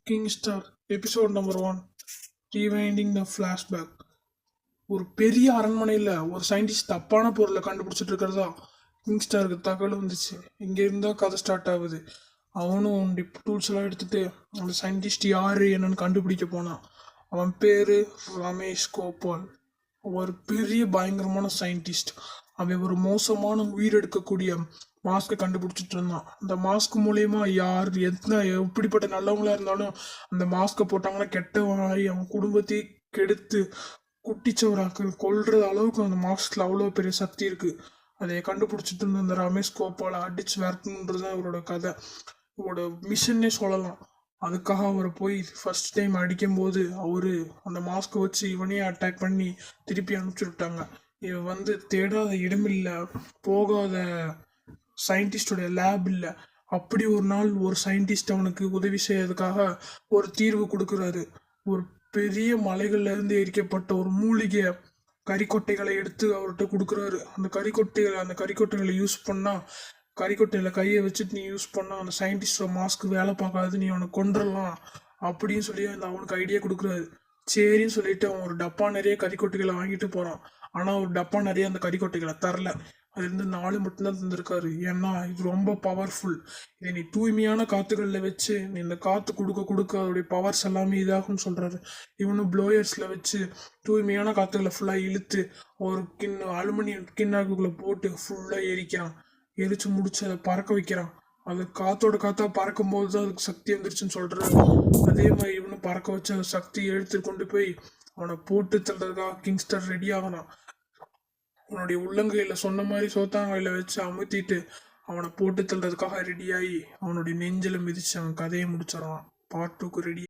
Kingstar episode number 1 rewinding த flashback. ஒரு பெரிய அரண்மனையில் ஒரு சயின்டிஸ்ட் தப்பான பொருளை கண்டுபிடிச்சிட்டு இருக்கிறதா கிங்ஸ்டாருக்கு தகவல் வந்துச்சு. இங்கே இருந்தால் கதை ஸ்டார்ட் ஆகுது. அவனும் டூல்ஸ் எல்லாம் எடுத்துட்டு அந்த சயின்டிஸ்ட் யாரு என்னன்னு கண்டுபிடிக்க போனான். அவன் பேரு ரமேஷ் கோபால். ஒரு பெரிய பயங்கரமான சயின்டிஸ்ட். அவன் ஒரு மோசமான உயிரெடுக்கக்கூடிய மாஸ்கை கண்டுபிடிச்சிட்டு இருந்தான். அந்த மாஸ்க் மூலயமா யார் எப்படிப்பட்ட நல்லவங்களா இருந்தாலும் அந்த மாஸ்கை போட்டாங்கன்னா கெட்டவனாகி அவன் குடும்பத்தையே கெடுத்து குட்டிச்சவராக்கு கொல்ற அளவுக்கு அந்த மாஸ்க்ல அவ்வளோ பெரிய சக்தி இருக்கு. அதை கண்டுபிடிச்சிட்டு இருந்த அந்த ரமேஷ் கோபாலை அடிச்சு விரட்டணுன்றது தான் இவரோட கதை, இவரோட மிஷன்னே சொல்லலாம். அதுக்காக அவரை போய் ஃபர்ஸ்ட் டைம் அடிக்கும்போது அவரு அந்த மாஸ்கை வச்சு இவனையே அட்டாக் பண்ணி திருப்பி அனுப்பிச்சு விட்டாங்க. இவன் தேடாத இடமில்ல, போகாத சயின்டிஸ்டோட லேப் இல்லை. அப்படி ஒரு நாள் ஒரு சயின்டிஸ்ட் அவனுக்கு உதவி செய்யறதுக்காக ஒரு தீர்வு கொடுக்குறாரு. ஒரு பெரிய மலைகள்ல இருந்து எரிக்கப்பட்ட ஒரு மூலிகை கறிக்கொட்டைகளை எடுத்து அவர்கிட்ட கொடுக்குறாரு. அந்த கறிக்கொட்டைகளை யூஸ் பண்ணா, கறிக்கொட்டையில கையை வச்சுட்டு நீ யூஸ் பண்ணா அந்த சயின்டிஸ்டோட மாஸ்க் வேலை பார்க்காது, நீ அவனை கொண்டுடலாம் அப்படின்னு சொல்லி அந்த அவனுக்கு ஐடியா கொடுக்குறாரு. சரின்னு சொல்லிட்டு அவன் ஒரு டப்பா நிறைய கறிக்கொட்டைகளை வாங்கிட்டு போறான். ஆனா ஒரு டப்பா நிறைய அந்த கறிக்கொட்டைகளை தரல. அது 4 மட்டும்தான் தந்திருக்காரு. ஏன்னா இது ரொம்ப பவர்ஃபுல். இதை நீ தூய்மையான காத்துகளில் வச்சு நீ இந்த காத்து கொடுக்க அதோடைய பவர்ஸ் எல்லாமே இதாகும்னு சொல்றாரு. இவனும் ப்ளோயர்ஸ்ல வச்சு தூய்மையான காத்துகளை ஃபுல்லாக இழுத்து ஒரு அலுமினியம் கிண்ணாக்குள்ள போட்டு ஃபுல்லாக எரிக்கிறான். எரிச்சு முடிச்சு அதை பறக்க வைக்கிறான். அது காத்தோட காத்தா பறக்கும் போது தான் அதுக்கு சக்தி வந்துருச்சுன்னு சொல்றாரு. அதே மாதிரி இவனும் பறக்க வச்சு அந்த சக்தியை எடுத்து கொண்டு போய் அவனை போட்டு தள்ளுறதுக்காக கிங்ஸ்டர் ரெடி ஆகணும். அவனுடைய உள்ளங்கையில் சொன்ன மாதிரி சோத்தாங்கையில் வச்சு அமுத்திட்டு அவனை போட்டு தள்ளுறதுக்காக ரெடியாகி அவனுடைய நெஞ்சில் மிதிச்சு அவன் கதையை முடிச்சிடறான். பார்ட் 2க்கு ரெடி.